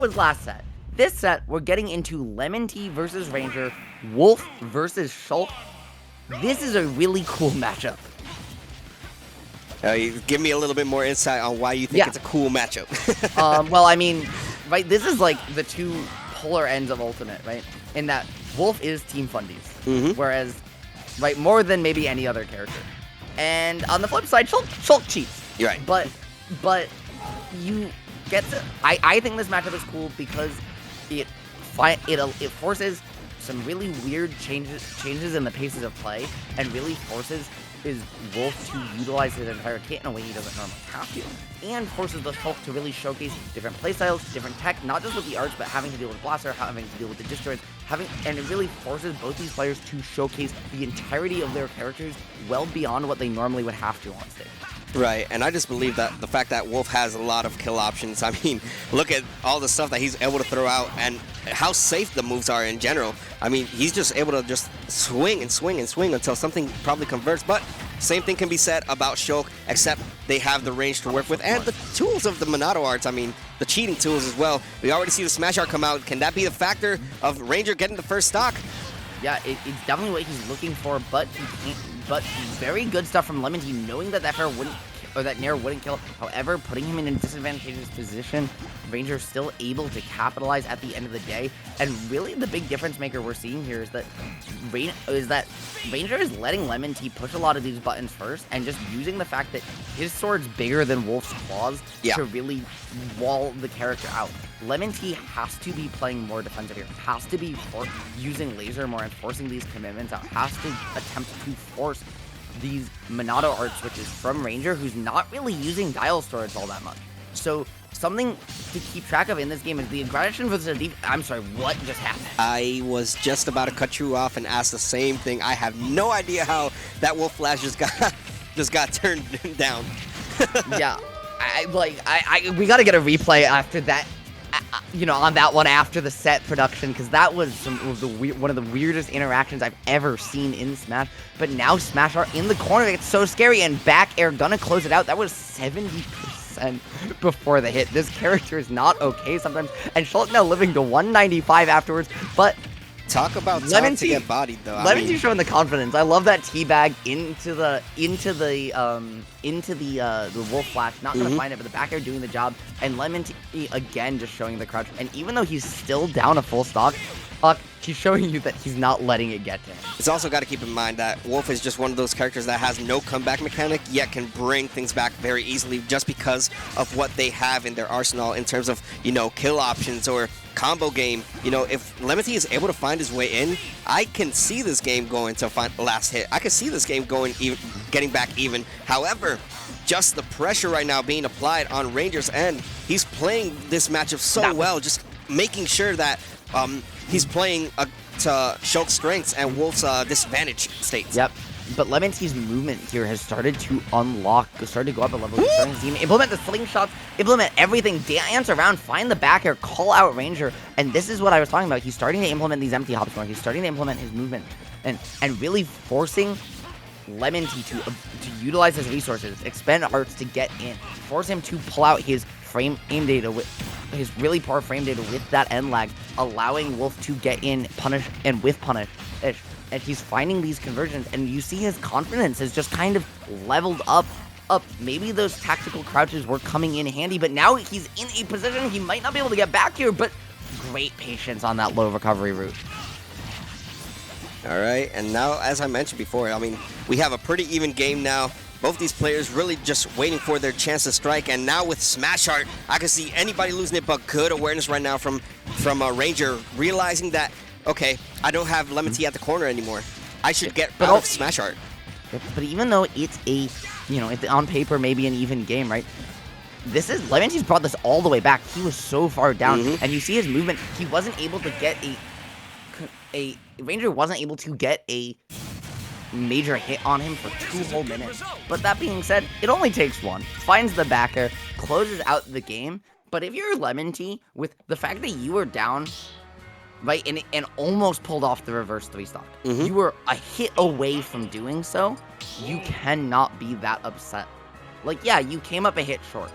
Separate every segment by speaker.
Speaker 1: was last set. This set, we're getting into LemonTea versus Ranger, Wolf versus Shulk. This is a really cool matchup.
Speaker 2: Give me a little bit more insight on why you think it's a cool matchup.
Speaker 1: Well, I mean, right, this is like the two polar ends of Ultimate, right? In that Wolf is Team Fundies, whereas, right, more than maybe any other character. And on the flip side, Shulk cheats.
Speaker 2: You're right.
Speaker 1: But you get to... I think this matchup is cool because it forces some really weird changes in the paces of play and really forces Wolf to utilize his entire kit in a way he doesn't normally have to, and forces the Shulk to really showcase different playstyles, different tech, not just with the arts, but having to deal with Blaster, having to deal with the Destroyers, and it really forces both these players to showcase the entirety of their characters well beyond what they normally would have to on stage.
Speaker 2: Right, and I just believe that the fact that Wolf has a lot of kill options, I mean, look at all the stuff that he's able to throw out and how safe the moves are in general. I mean, he's just able to just swing and swing and swing until something probably converts, but same thing can be said about Shulk, except they have the range to work with and the tools of the Monado arts, I mean, the cheating tools as well. We already see the Smash art come out. Can that be the factor of Ranger getting the first stock?
Speaker 1: Yeah, it's definitely what he's looking for, but very good stuff from LemonTea, knowing that Fair wouldn't, or that Nair wouldn't kill. However, putting him in a disadvantageous position, Ranger's still able to capitalize at the end of the day. And really, the big difference maker we're seeing here is that Ranger is letting LemonTea push a lot of these buttons first, and just using the fact that his sword's bigger than Wolf's claws to really wall the character out. LemonTea has to be playing more defensive here, has to be using laser more and forcing these commitments out, has to attempt to force these Monado art switches from Ranger, who's not really using dial storage all that much. So something to keep track of in this game is the aggression versus the I'm sorry, what just happened?
Speaker 2: I was just about to cut you off and ask the same thing. I have no idea how that Wolf Flash just got turned down.
Speaker 1: Yeah, we gotta get a replay after that. On that one after the set production, because that was one of the weirdest interactions I've ever seen in Smash. But now Smash are in the corner. It's so scary, and back air gonna close it out. That was 70% before the hit. This character is not okay sometimes, and Shulk now living to 195 afterwards. But
Speaker 2: talk about time to get bodied, though.
Speaker 1: LemonTea showing the confidence. I love that teabag into the Wolf Flash. Not gonna find it, but the back air doing the job. And LemonTea again just showing the crouch. And even though he's still down a full stock, he's showing you that he's not letting it get to him.
Speaker 2: It's also got to keep in mind that Wolf is just one of those characters that has no comeback mechanic, yet can bring things back very easily just because of what they have in their arsenal in terms of, kill options or combo game. If LemonTea is able to find his way in, I can see this game going to last hit. I can see this game getting back even. However, just the pressure right now being applied on Ranger's end, he's playing this matchup so well, just making sure that he's playing to Shulk's strengths and Wolf's disadvantage states.
Speaker 1: Yep. But LemonTea's movement here has started to started to go up a level. He's starting to implement the slingshots, implement everything, dance around, find the back air, call out Ranger. And this is what I was talking about. He's starting to implement these empty hops more. He's starting to implement his movement and really forcing LemonTea to utilize his resources, expend arts to get in, force him to pull out his aim data with his really poor frame data with that end lag, allowing Wolf to get in, punish, and with punish. And he's finding these conversions, and you see his confidence has just kind of leveled up. Maybe those tactical crouches were coming in handy, but now he's in a position he might not be able to get back here, but great patience on that low recovery route.
Speaker 2: All right, and now, as I mentioned before, I mean, we have a pretty even game now. Both these players really just waiting for their chance to strike, and now with Smash Art, I can see anybody losing it, but good awareness right now from Ranger, realizing that, okay, I don't have LemonTea at the corner anymore. I should get out of Smash Art.
Speaker 1: But even though it's it's on paper maybe an even game, right? LemonTea's brought this all the way back. He was so far down, and you see his movement. He wasn't able to get Ranger wasn't able to get a major hit on him for 2 whole minutes. But that being said, it only takes one. Finds the backer, closes out the game. But if you're LemonTea, with the fact that you were down, right, and almost pulled off the reverse 3-stock, you were a hit away from doing so, you cannot be that upset. Like, yeah, you came up a hit short,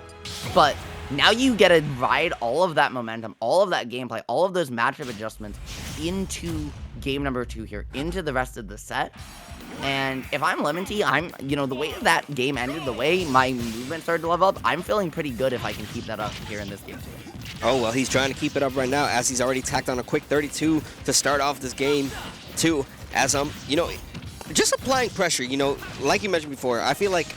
Speaker 1: but Now you get to ride all of that momentum, all of that gameplay, all of those matchup adjustments into game number 2 here, into the rest of the set. And if I'm LemonTea, the way that game ended, the way my movement started to level up, I'm feeling pretty good if I can keep that up here in this game too.
Speaker 2: Oh, well, he's trying to keep it up right now as he's already tacked on a quick 32 to start off this game too. As, just applying pressure, like you mentioned before, I feel like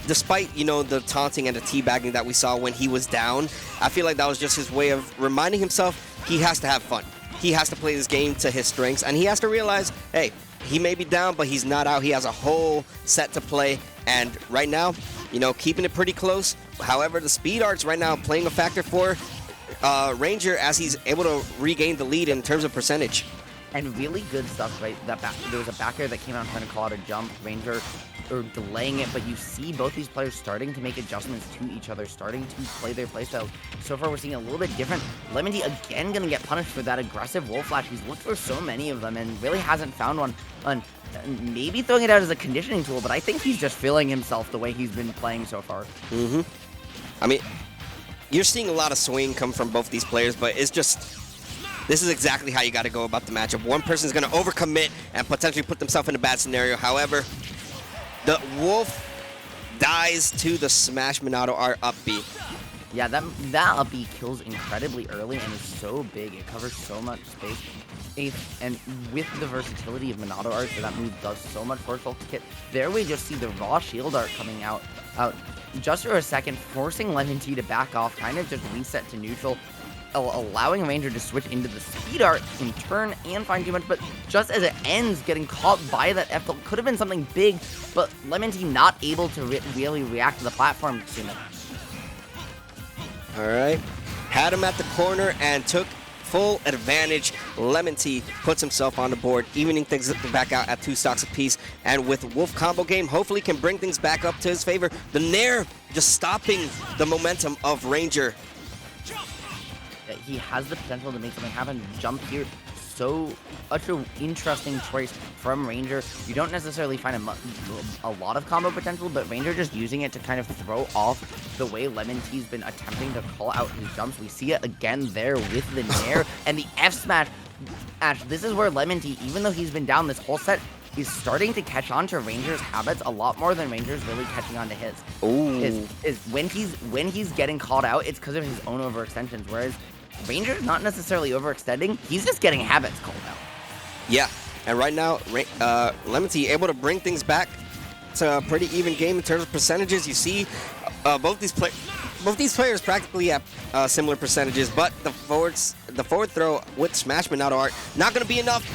Speaker 2: despite, the taunting and the teabagging that we saw when he was down, I feel like that was just his way of reminding himself he has to have fun. He has to play this game to his strengths, and he has to realize, hey, he may be down, but he's not out. He has a whole set to play, and right now, keeping it pretty close. However, the speed arts right now playing a factor for Ranger as he's able to regain the lead in terms of percentage.
Speaker 1: And really good stuff, right? There was a back air that came out trying to call out a jump. Ranger delaying it, but you see both these players starting to make adjustments to each other, starting to play their playstyle. So far, we're seeing a little bit different. LemonTea again going to get punished for that aggressive wolf flash. He's looked for so many of them and really hasn't found one. Maybe throwing it out as a conditioning tool, but I think he's just feeling himself the way he's been playing so far.
Speaker 2: Mm-hmm. I mean, you're seeing a lot of swing come from both these players, but it's just... This is exactly how you got to go about the matchup. One person's going to overcommit and potentially put themselves in a bad scenario. However, the Wolf dies to the Smash Monado art up B.
Speaker 1: Yeah, that up B kills incredibly early and is so big. It covers so much space. And with the versatility of Monado art, that move does so much for Shulk to hit. There we just see the raw shield art coming out just for a second, forcing LemonTea to back off, kind of just reset to neutral, allowing Ranger to switch into the speed art in turn and find too much, but just as it ends, getting caught by that F tilt could have been something big, but LemonTea not able to really react to the platform soon enough.
Speaker 2: Alright, had him at the corner and took full advantage. LemonTea puts himself on the board, evening things back out at 2 stocks apiece, and with Wolf combo game, hopefully can bring things back up to his favor. The Nair just stopping the momentum of Ranger.
Speaker 1: He has the potential to make something happen. Jump here, such an interesting choice from Ranger. You don't necessarily find a lot of combo potential, but Ranger just using it to kind of throw off the way LemonTea's been attempting to call out his jumps. We see it again there with the Nair and the F smash. This is where LemonTea, even though he's been down this whole set, he's starting to catch on to Ranger's habits a lot more than Ranger's really catching on to his.
Speaker 2: Ooh.
Speaker 1: Is when he's getting called out, it's because of his own overextensions, whereas Ranger's not necessarily overextending, he's just getting habits called out.
Speaker 2: Yeah, and right now, LemonTea able to bring things back to a pretty even game in terms of percentages. You see both these players practically have similar percentages, but the forward throw with Smash Monado art not going to be enough.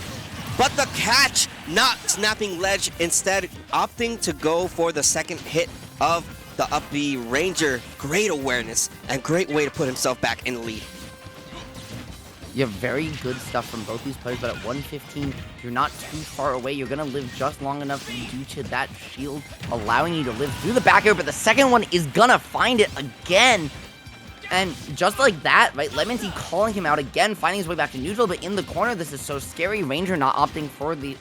Speaker 2: But the catch, not snapping ledge, instead opting to go for the second hit of the up B. Ranger. Great awareness and great way to put himself back in the lead.
Speaker 1: You have very good stuff from both these players, but at 115, you're not too far away. You're going to live just long enough due to that shield allowing you to live through the back air, but the second one is going to find it again. And just like that, right, LemonTea calling him out again, finding his way back to neutral, but in the corner, this is so scary. Ranger not opting for the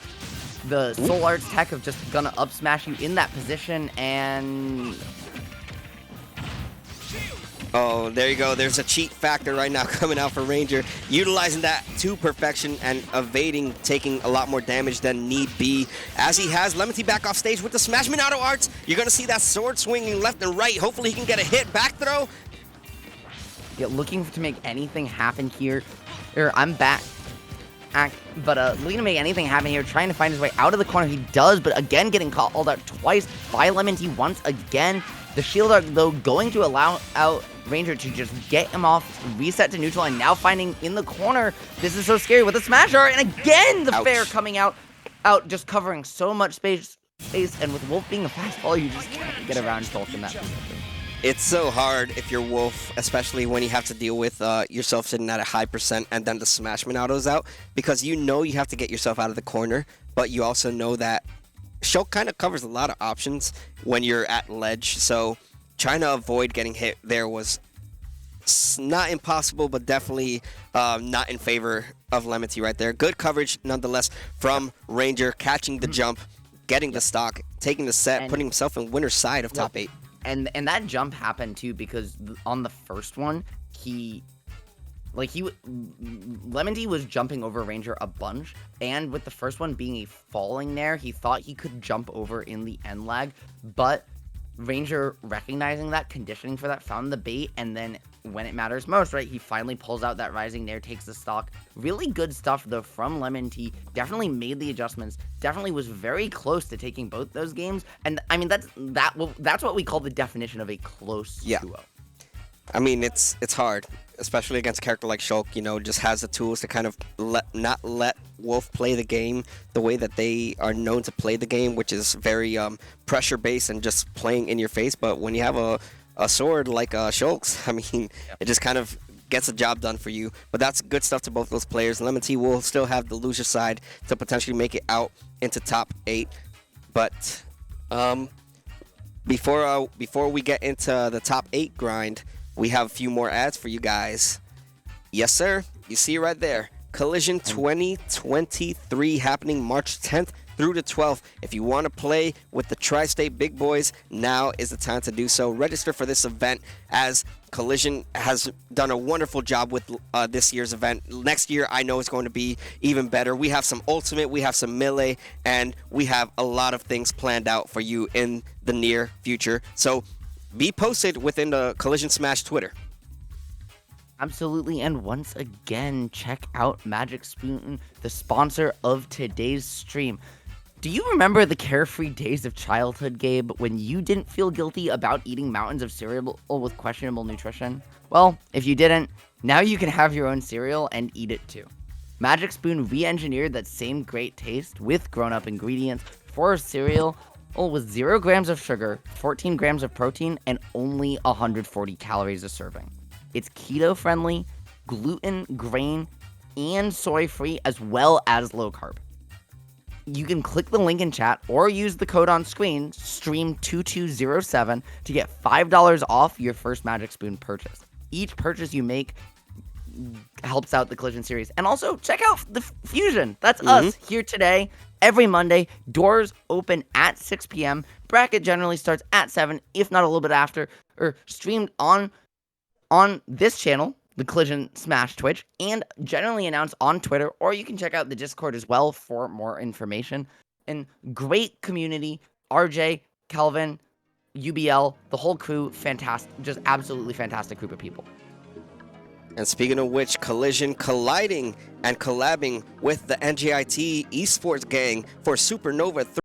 Speaker 1: Soul Arts tech of just going to up smash you in that position, and...
Speaker 2: Oh, there you go. There's a cheat factor right now coming out for Ranger, utilizing that to perfection and evading taking a lot more damage than need be. As he has LemonTea back off stage with the Smash Monado arts, you're going to see that sword swinging left and right. Hopefully he can get a hit. Back throw.
Speaker 1: Yeah, looking to make anything happen here. I'm back. But looking to make anything happen here, trying to find his way out of the corner. He does, but again getting called out twice by LemonTea once again. The shield art, though, going to allow out Ranger to just get him off, reset to neutral, and now finding in the corner. This is so scary with the smash art, and again the fair coming out, just covering so much space, and with Wolf being a fast follower, you just can't get around Shulk in that position.
Speaker 2: It's so hard if you're Wolf, especially when you have to deal with yourself sitting at a high percent and then the Smash Monado's out, because you know you have to get yourself out of the corner, but you also know that Shulk kind of covers a lot of options when you're at ledge, so trying to avoid getting hit there was not impossible, but definitely not in favor of LemonTea right there. Good coverage nonetheless from Ranger, catching the jump, getting the stock, taking the set, putting himself in winner's side of top 8.
Speaker 1: and that jump happened too because on the first one, LemonTea was jumping over Ranger a bunch, and with the first one being a falling there, he thought he could jump over in the end lag, but Ranger recognizing that, conditioning for that, found the bait, and then when it matters most, right, he finally pulls out that rising nair, takes the stock. Really good stuff, though, from LemonTea. Definitely made the adjustments. Definitely was very close to taking both those games. And, I mean, that's what we call the definition of a close duo.
Speaker 2: I mean, it's hard, especially against a character like Shulk, you know, just has the tools to kind of not let Wolf play the game the way that they are known to play the game, which is very pressure-based and just playing in your face. But when you have a sword like Shulk's, I mean, it just kind of gets the job done for you. But that's good stuff to both those players. LemonTea will still have the loser side to potentially make it out into top 8. But before we get into the top 8 grind, we have a few more ads for you guys. Yes, sir. You see it right there. Collision 2023 happening March 10th through the 12th. If you want to play with the Tri-State Big Boys, now is the time to do so. Register for this event, as Collision has done a wonderful job with this year's event. Next year, I know it's going to be even better. We have some Ultimate, we have some Melee, and we have a lot of things planned out for you in the near future. So be posted within the Collision Smash Twitter.
Speaker 1: Absolutely, and once again, check out Magic Spoon, the sponsor of today's stream. Do you remember the carefree days of childhood, Gabe, when you didn't feel guilty about eating mountains of cereal with questionable nutrition? Well, if you didn't, now you can have your own cereal and eat it too. Magic Spoon re-engineered that same great taste with grown-up ingredients for a cereal with 0 grams of sugar, 14 grams of protein, and only 140 calories a serving. It's keto-friendly, gluten, grain, and soy-free, as well as low-carb. You can click the link in chat or use the code on screen, STREAM2207, to get $5 off your first Magic Spoon purchase. Each purchase you make helps out the Collision series. And also, check out the Fusion. That's us here today, every Monday. Doors open at 6 p.m. Bracket generally starts at 7, if not a little bit after, or streamed on this channel, the Collision Smash Twitch, and generally announced on Twitter, or you can check out the Discord as well for more information. And great community, RJ, Kelvin, UBL, the whole crew, fantastic, just absolutely fantastic group of people.
Speaker 2: And speaking of which, Collision colliding and collabing with the NJIT esports gang for Supernova 3.